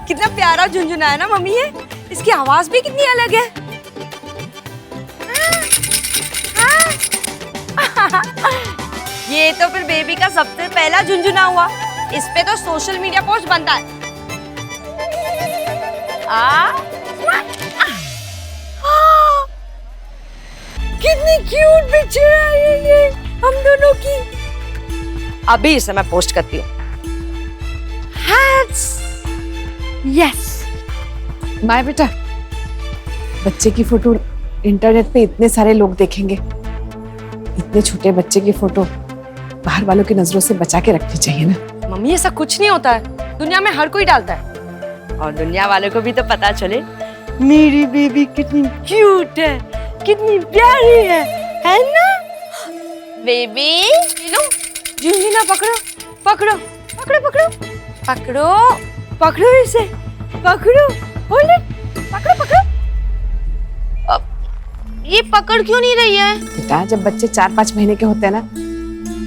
कितना प्यारा झुनझुना है ना मम्मी ये। इसकी आवाज भी कितनी अलग है। ये तो फिर बेबी का सबसे पहला झुनझुना हुआ। इस पे तो सोशल मीडिया पोस्ट बनता है। कितनी क्यूट पिक्चर है ये हम दोनों की। अभी इसे मैं पोस्ट करती हूँ। यस माय बेटा, बच्चे की फोटो इंटरनेट पे इतने सारे लोग देखेंगे। इतने छोटे बच्चे की फोटो बाहर वालों की नजरों से बचा के रखनी चाहिए ना। मम्मी ऐसा कुछ नहीं होता है, दुनिया में हर कोई डालता है और दुनिया वालों को भी तो पता चले मेरी बेबी कितनी क्यूट है, कितनी प्यारी है ना। बेबी लो झुनझुना पकड़ो पकड़ो पकड़ो पकड़ो पकड़ो पकड़ो इसे पकड़ो। होल्ड इट, पकड़ो पकड़ो। ये पकड़ क्यों नहीं रही है? बेटा जब बच्चे 4-5 महीने के होते हैं ना,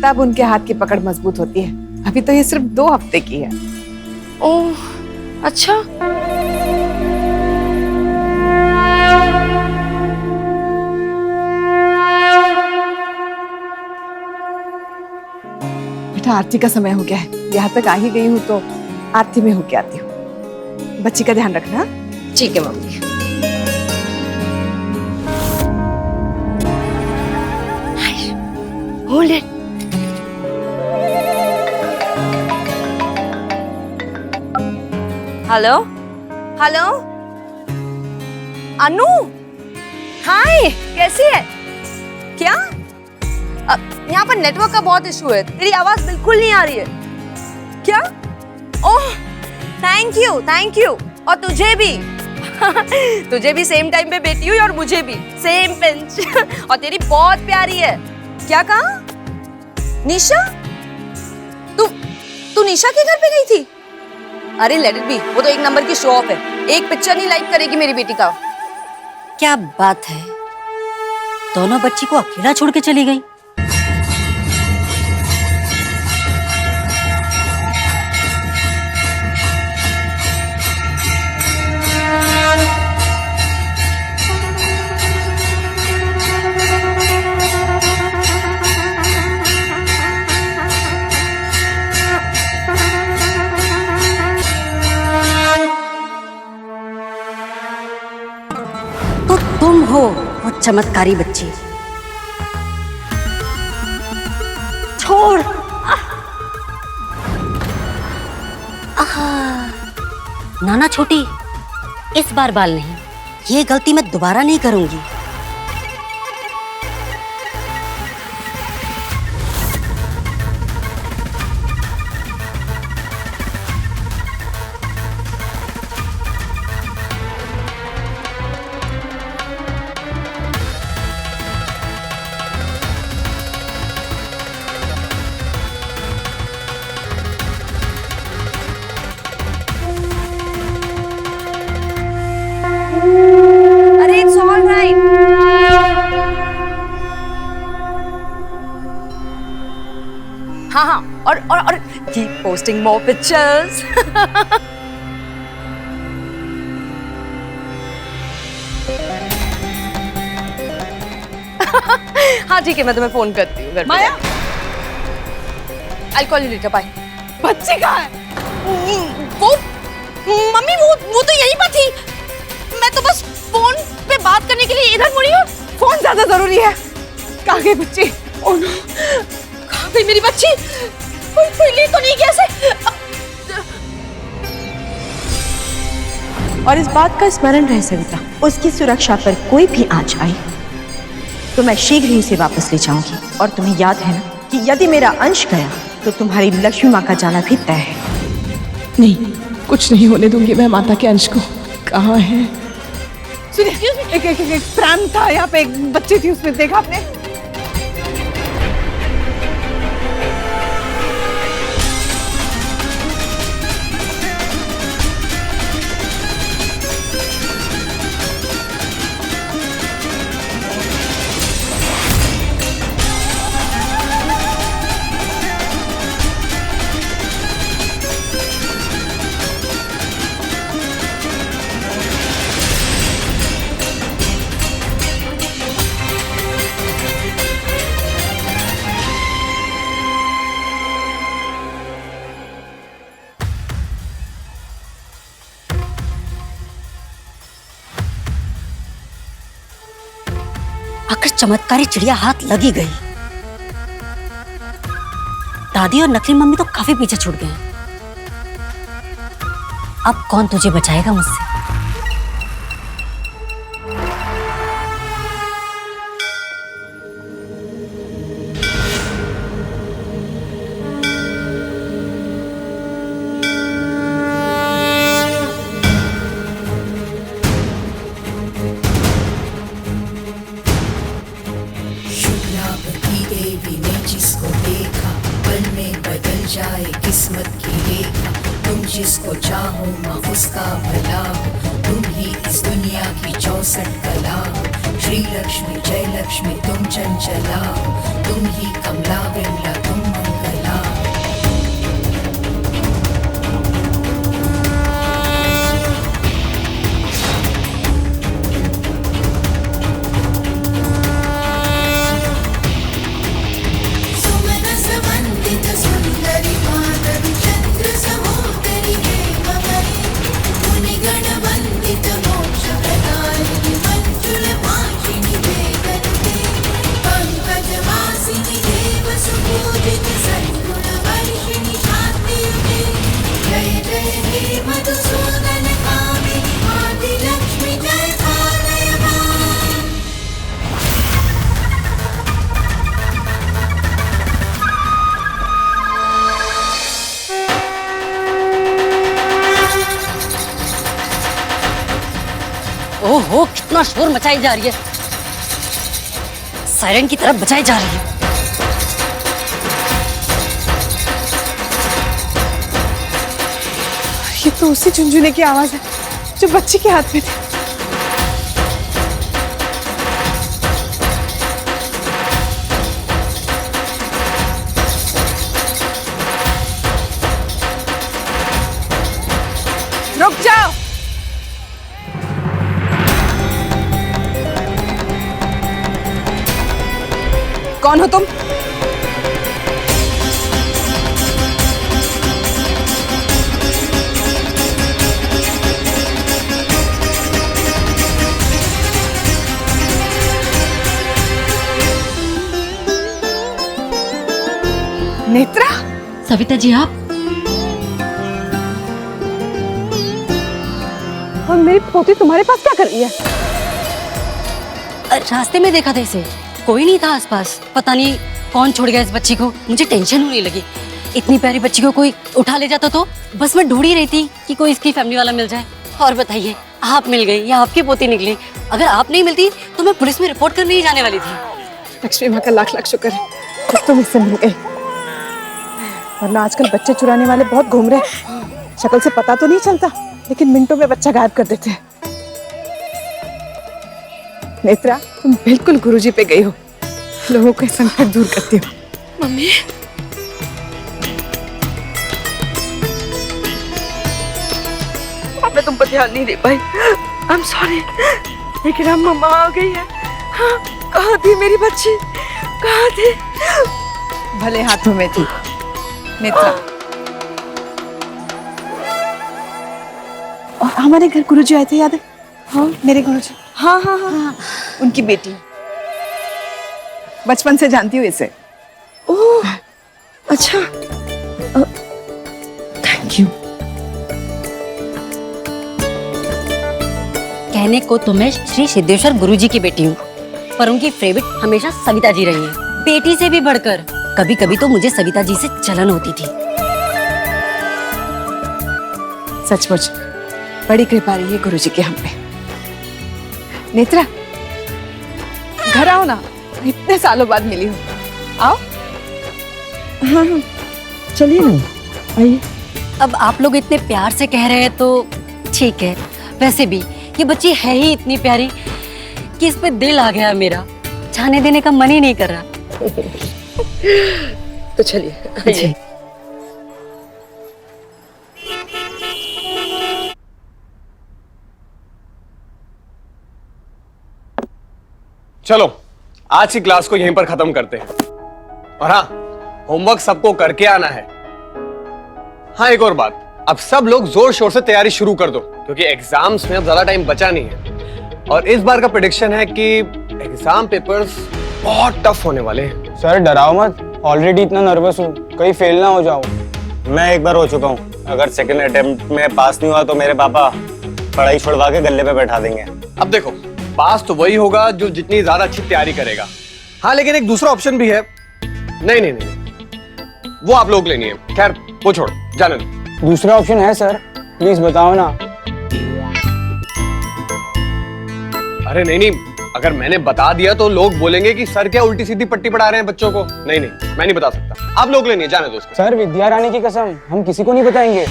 तब उनके हाथ की पकड़ मजबूत होती है। अभी तो ये सिर्फ 2 हफ्ते की है। ओह अच्छा। बेटा आरती का समय हो गया है, यहाँ तक आ ही गई हूँ तो आरती में होके आती हूँ। बच्ची का ध्यान रखना। ठीक है mummy. Hold it. Hello hello Anu, hi कैसी है? क्या यहाँ पर नेटवर्क का बहुत इशू है, तेरी आवाज बिल्कुल नहीं आ रही है। क्या? ओह थैंक यू और तुझे भी। तुझे भी सेम टाइम पे बेटी हुई और मुझे भी सेम पिंच। और तेरी बहुत प्यारी है। क्या कहा? निशा? तू निशा के घर पे गई थी? अरे लेट इट बी, वो तो 1 नंबर की शो ऑफ है। एक पिक्चर नहीं लाइक करेगी मेरी बेटी का। क्या बात है, दोनों बच्ची को अकेला छोड़ के चली गई। तो तुम हो वो चमत्कारी बच्ची। छोड़। नाना छोटी, इस बार बाल नहीं, ये गलती मैं दोबारा नहीं करूंगी। अरे इट्स ऑल राइट। हाँ और कीप पोस्टिंग मोर पिक्चर्स। हाँ ठीक है, मैं तुम्हें फोन करती हूँ। माया, I'll call you later, bye। बच्ची कहाँ है? वो मम्मी वो तो यहीं पर थी। मैं तो बस फोन पे बात करने के लिए इधर मुड़ी हूँ। फोन ज्यादा जरूरी है। कहाँ गई बच्ची? ओह नो, कहाँ गई मेरी बच्ची? कोई ले तो नहीं गया ऐसे? और इस बात का स्मरण रहे सविता, उसकी सुरक्षा पर कोई भी आंच आई तो मैं शीघ्र ही उसे वापस ले जाऊंगी। और तुम्हें याद है ना कि यदि मेरा अंश गया तो तुम्हारी लक्ष्मी माँ का जाना भी तय है। नहीं, कुछ नहीं होने दूंगी मैं माता के अंश को। कहाँ है? सुनिए, एक प्राण था यहाँ पे, एक बच्ची थी, उसमें देखा आपने? आखिर चमत्कारी चिड़िया हाथ लगी गई। दादी और नकली मम्मी तो काफी पीछे छूट गए हैं। अब कौन तुझे बचाएगा मुझसे? शुक्लापति देवी ने जिसको देखा, पल में बदल जाए किस्मत की रेखा। तुम जिसको चाहो माँ उसका भला हो, तुम ही इस दुनिया की 64 कला हो। श्री लक्ष्मी जय लक्ष्मी तुम चंचला हो, तुम ही कमला विमला तुम मंगला हो। सुमनस वंदित सुंदरी माधवी चंद्र सहोदरी हेमवती, मुनिगण वंदित मोक्ष प्रदायिनी मंजुल भाषिणी वेदन्ते, पंकज वासिनी देव सुपूजित सद्गुण वर्षिणी शान्तियुते। जय जय हे मधुसूदन कामिनी आदि लक्ष्मी जय पालय मां। ओहो, कितना शोर मचाई जा रही है। सायरन की तरफ बचाई जा रही है। ये तो उसी झुनझुने की आवाज है जो बच्चे के हाथ में थी। रुक जाओ। कौन हो तुम? नेत्रा, सविता जी आप? और मेरी पोती तुम्हारे पास क्या कर रही है? रास्ते में देखा था इसे, कोई नहीं था आसपास। पता नहीं कौन छोड़ गया इस बच्ची को। मुझे टेंशन होने लगी। इतनी प्यारी बच्ची को कोई उठा ले जाता तो बस मैं ढूंढ ही रही थी कि कोई इसकी फैमिली वाला मिल जाए। और बताइए, आप मिल गई या आपकी पोती निकली। अगर आप नहीं मिलती तो मैं पुलिस में रिपोर्ट करने ही जाने वाली थी। लक्ष्मी माँ का लाख लाख शुक्र है कि तुम इससे मिल गई, वरना आजकल बच्चे चुराने वाले बहुत घूम रहे हैं। शक्ल से पता तो नहीं चलता, लेकिन मिनटों में बच्चा गायब कर देते हैं। नेत्रा, तुम बिल्कुल गुरुजी पे गई हो। लोगों के संकट दूर करती हो। मम्मी, मैं तुम पर ध्यान नहीं दे पाई। I am sorry. लेकिन अब मम्मा आ गई है। हाँ, कहाँ थी मेरी बच्ची? कहाँ थी? भले हाथों में थी नेत्रा। और हमारे घर गुरुजी आए थे, याद है? हाँ, मेरे गुरुजी। हाँ हाँ हाँ हाँ, उनकी बेटी। बचपन से जानती हूँ इसे। ओह, अच्छा। Thank you. कहने को तो मैं श्री सिद्धेश्वर गुरुजी की बेटी हूँ, पर उनकी फेवरेट हमेशा सविता जी रही है, बेटी से भी बढ़कर। कभी कभी तो मुझे सविता जी से जलन होती थी। सचमुच बड़ी कृपा रही है गुरुजी की हम पे। नेत्रा, घर आओ ना, इतने सालों बाद मिली हूँ। आओ। हाँ हाँ, चलिए ना, आइए। अब आप लोग इतने प्यार से कह रहे हैं तो ठीक है। वैसे भी ये बच्ची है ही इतनी प्यारी कि इस पे दिल आ गया मेरा। जाने देने का मन ही नहीं कर रहा। तो चलिए, आइए। चलो आज की क्लास को यहीं पर खत्म करते हैं। और हाँ, होमवर्क सबको करके आना है। हाँ, एक और बात, अब सब लोग जोर शोर से तैयारी शुरू कर दो, क्योंकि एग्जाम्स में अब ज्यादा टाइम बचा नहीं है। और इस बार का प्रेडिक्शन है कि एग्जाम पेपर्स बहुत टफ होने वाले हैं। सर डराओ मत, ऑलरेडी इतना नर्वस हूँ, कहीं फेल ना हो जाओ। मैं एक बार हो चुका हूँ, अगर सेकंड अटेम्प्ट में पास नहीं हुआ तो मेरे पापा पढ़ाई छुड़वा के गल्ले पे बैठा देंगे। अब देखो, पास तो वही होगा जो जितनी ज्यादा अच्छी तैयारी करेगा। हाँ, लेकिन एक दूसरा ऑप्शन भी है। नहीं नहीं नहीं, वो आप लोग लेनी है। खैर वो छोड़ो, जाने दो। दूसरा ऑप्शन है सर, प्लीज बताओ ना। अरे नहीं नहीं, अगर मैंने बता दिया तो लोग बोलेंगे कि सर क्या उल्टी सीधी पट्टी पढ़ा रहे हैं बच्चों को। नहीं नहीं, मैं नहीं बता सकता, आप लोग लेनी है, जाने दो उसको। सर विद्या रानी की कसम, हम किसी को नहीं बताएंगे।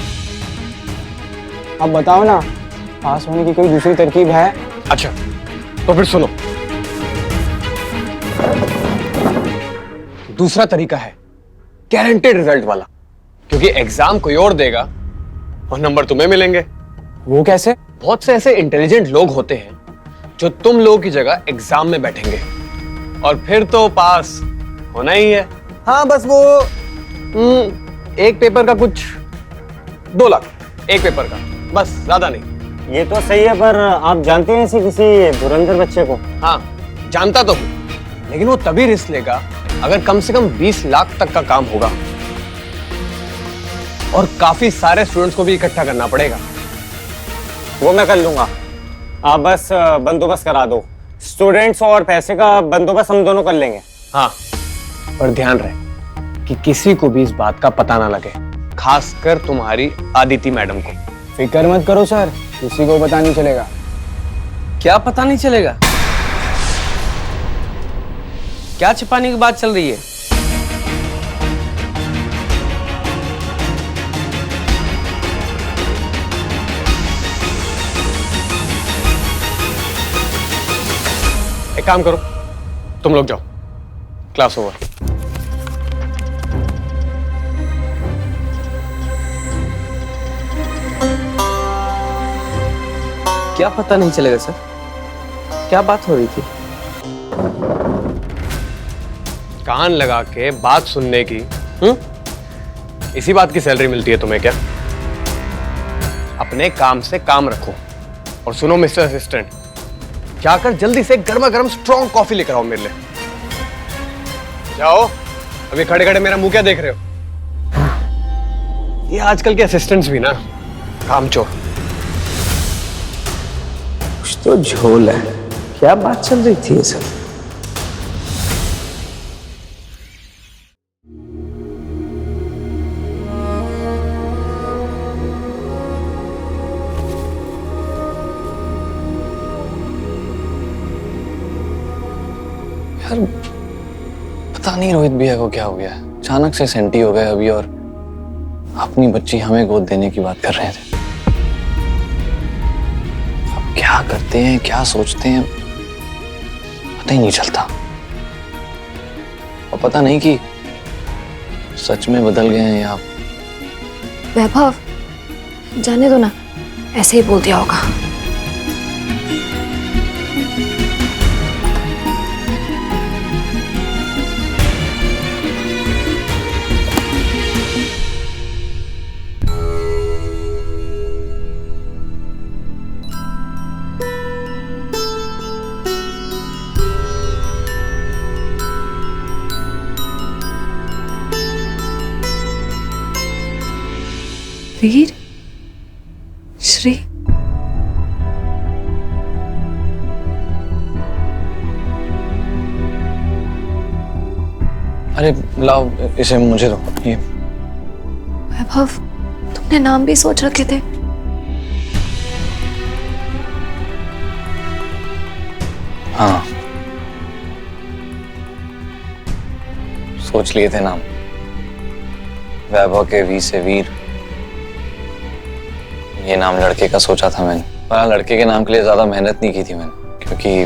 आप बताओ ना, पास होने की कोई दूसरी तरकीब है? अच्छा तो फिर सुनो, दूसरा तरीका है गारंटेड रिजल्ट वाला, क्योंकि एग्जाम कोई और देगा और नंबर तुम्हें मिलेंगे। वो कैसे? बहुत से ऐसे इंटेलिजेंट लोग होते हैं जो तुम लोगों की जगह एग्जाम में बैठेंगे और फिर तो पास होना ही है। हाँ बस वो एक पेपर का कुछ 2 लाख, एक पेपर का, बस ज्यादा नहीं। ये तो सही है, पर आप जानते हैं ऐसे किसी धुरंधर बच्चे को? हाँ जानता तो हूं, लेकिन वो तभी रिस्क लेगा अगर कम से कम 20 लाख तक का काम होगा और काफी सारे स्टूडेंट्स को भी इकट्ठा करना पड़ेगा। वो मैं कर लूंगा, आप बस बंदोबस्त करा दो। स्टूडेंट्स और पैसे का बंदोबस्त हम दोनों कर लेंगे। हाँ, पर ध्यान रहे कि किसी को भी इस बात का पता ना लगे, खासकर तुम्हारी आदिति मैडम को। फिक्र मत करो सर, किसी को पता नहीं चलेगा। क्या पता नहीं चलेगा? क्या छिपाने की बात चल रही है? एक काम करो, तुम लोग जाओ, क्लास ओवर। क्या पता नहीं चलेगा सर? क्या बात हो रही थी? कान लगा के बात सुनने की, इसी बात की सैलरी मिलती है तुम्हें क्या? अपने काम से काम रखो। और सुनो मिस्टर असिस्टेंट, जाकर जल्दी से गर्मा गर्म स्ट्रॉन्ग कॉफी लेकर आओ मेरे लिए। जाओ, अभी खड़े खड़े मेरा मुंह क्या देख रहे हो? ये आजकल के असिस्टेंट्स भी ना कामचोर। कुछ तो झोल है। क्या बात चल रही थी ये सब? यार पता नहीं रोहित भैया को क्या हो गया, अचानक से सेंटी हो गए अभी और अपनी बच्ची हमें गोद देने की बात कर रहे थे। अब क्या करते हैं, क्या सोचते हैं, पता ही नहीं चलता। और पता नहीं कि सच में बदल गए हैं या वैभव, जाने दो ना, ऐसे ही बोल दिया होगा। वीर, श्री, अरे लाओ इसे मुझे दो। ये वैभव, तुमने नाम भी सोच रखे थे? हाँ सोच लिए थे नाम, वैभव के वी से वीर। ये नाम लड़के का सोचा था मैंने, पर लड़के के नाम के लिए ज्यादा मेहनत नहीं की थी मैंने, क्योंकि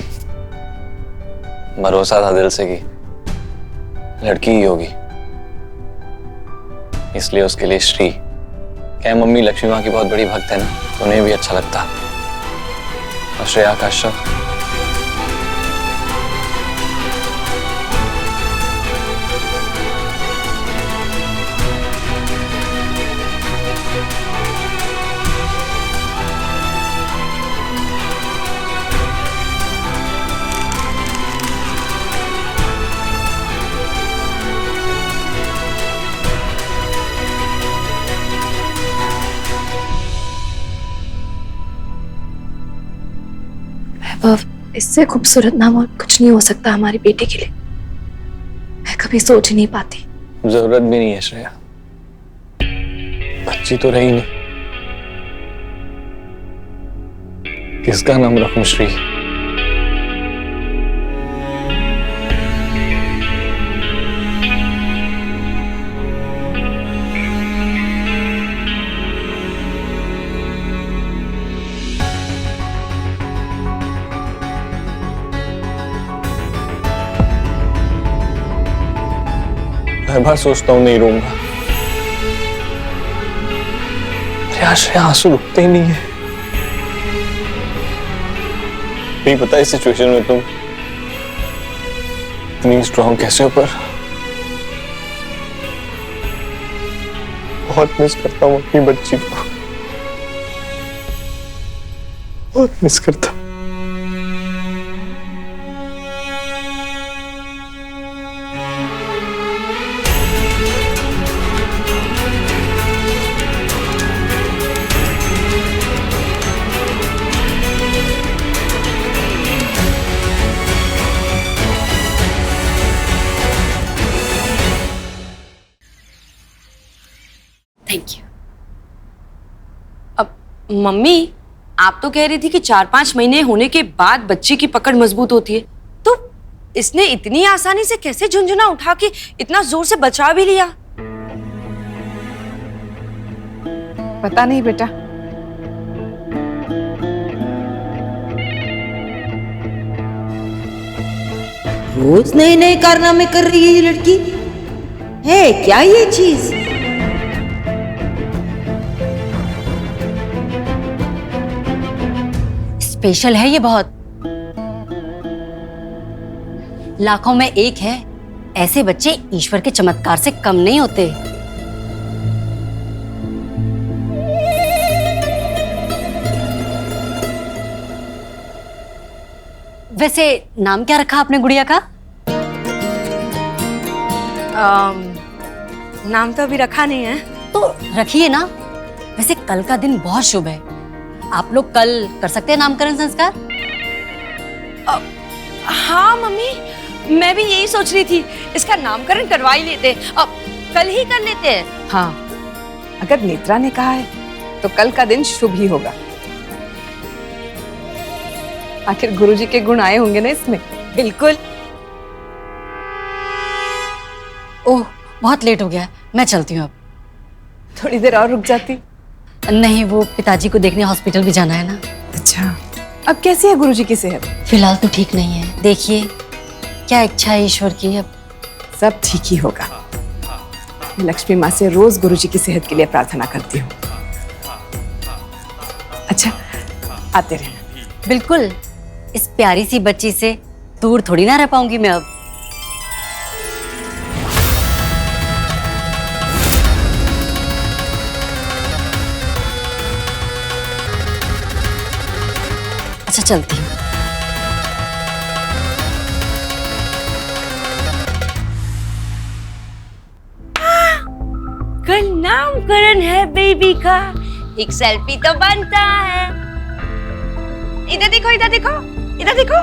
भरोसा था दिल से कि लड़की ही होगी, इसलिए उसके लिए श्री। क्या मम्मी लक्ष्मी माँ की बहुत बड़ी भक्त है ना, तो उन्हें भी अच्छा लगता। और श्रेया का शक। वैभव, इससे खूबसूरत नाम और कुछ नहीं हो सकता हमारी बेटी के लिए। मैं कभी सोच ही नहीं पाती। जरूरत भी नहीं है श्रेया, बच्ची तो रही नहीं, किसका नाम रखूं श्री? हर बार सोचता हूं नहीं रहूंगा, अरे यार श्रेया आंसू रुकते ही नहीं है। नहीं पता इस सिचुएशन में तुम इतनी स्ट्रांग कैसे हो, पर बहुत मिस करता हूँ अपनी बच्ची को, बहुत मिस करता हूँ। Thank you. अब मम्मी, आप तो कह रही थी कि 4-5 महीने होने के बाद बच्चे की पकड़ मजबूत होती है, तो इसने इतनी आसानी से कैसे झुंझुना उठा के इतना जोर से बचा भी लिया? पता नहीं बेटा, रोज नए नए कारनामे कर रही है ये लड़की। है क्या ये चीज? स्पेशल है ये बहुत, लाखों में एक है। ऐसे बच्चे ईश्वर के चमत्कार से कम नहीं होते। वैसे नाम क्या रखा आपने गुड़िया का? नाम तो अभी रखा नहीं है। तो रखिए ना। वैसे कल का दिन बहुत शुभ है, आप लोग कल कर सकते हैं नामकरण संस्कार। हाँ मम्मी, मैं भी यही सोच रही थी, इसका नामकरण करवा ही लेते। अब कल ही कर लेते हैं। हाँ, अगर नेत्रा ने कहा है तो कल का दिन शुभ ही होगा। आखिर गुरुजी के गुण आए होंगे ना इसमें। बिल्कुल। ओह, बहुत लेट हो गया, मैं चलती हूँ अब। थोड़ी देर और रुक जाती। नहीं, वो पिताजी को देखने हॉस्पिटल भी जाना है ना। अच्छा, अब कैसी है गुरुजी की सेहत? फिलहाल तो ठीक नहीं है, देखिए क्या इच्छा है ईश्वर की। अब सब ठीक ही होगा। मैं लक्ष्मी माँ से रोज गुरुजी की सेहत के लिए प्रार्थना करती हूँ। अच्छा, आते रहना। बिल्कुल, इस प्यारी सी बच्ची से दूर थोड़ी ना रह पाऊंगी मैं अब। अच्छा, चलती हूँ। कल नामकरण है बेबी का, एक सेल्फी तो बनता है। इधर देखो, इधर देखो, इधर देखो।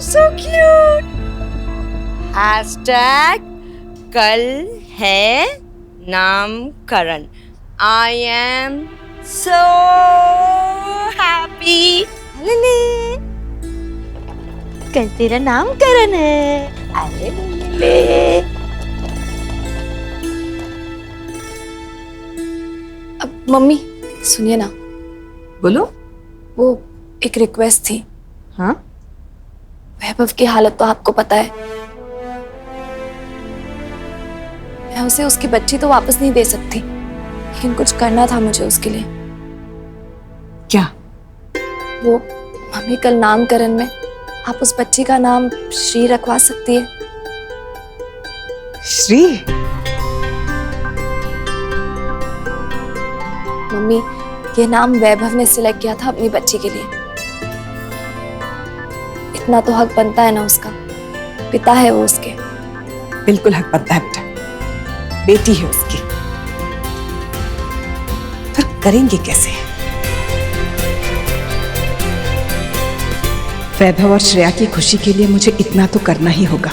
So cute. हैशटैग कल है नामकरण। I am so happy. कल तेरा नामकरण है। अरे अब मम्मी सुनिए ना। बोलो। वो एक रिक्वेस्ट थी। हाँ? वैभव की हालत तो आपको पता है। मैं उसे उसकी बच्ची तो वापस नहीं दे सकती, लेकिन कुछ करना था मुझे उसके लिए। क्या? वो मम्मी, कल नामकरण में आप उस बच्ची का नाम श्री रखवा सकती है? श्री? मम्मी, ये नाम वैभव ने सिलेक्ट किया था अपनी बच्ची के लिए। इतना तो हक बनता है ना उसका, पिता है वो उसके। बिल्कुल हक बनता है बेटा, बेटी है उसकी। पर करेंगे कैसे? वैभव और श्रेया की खुशी के लिए मुझे इतना तो करना ही होगा।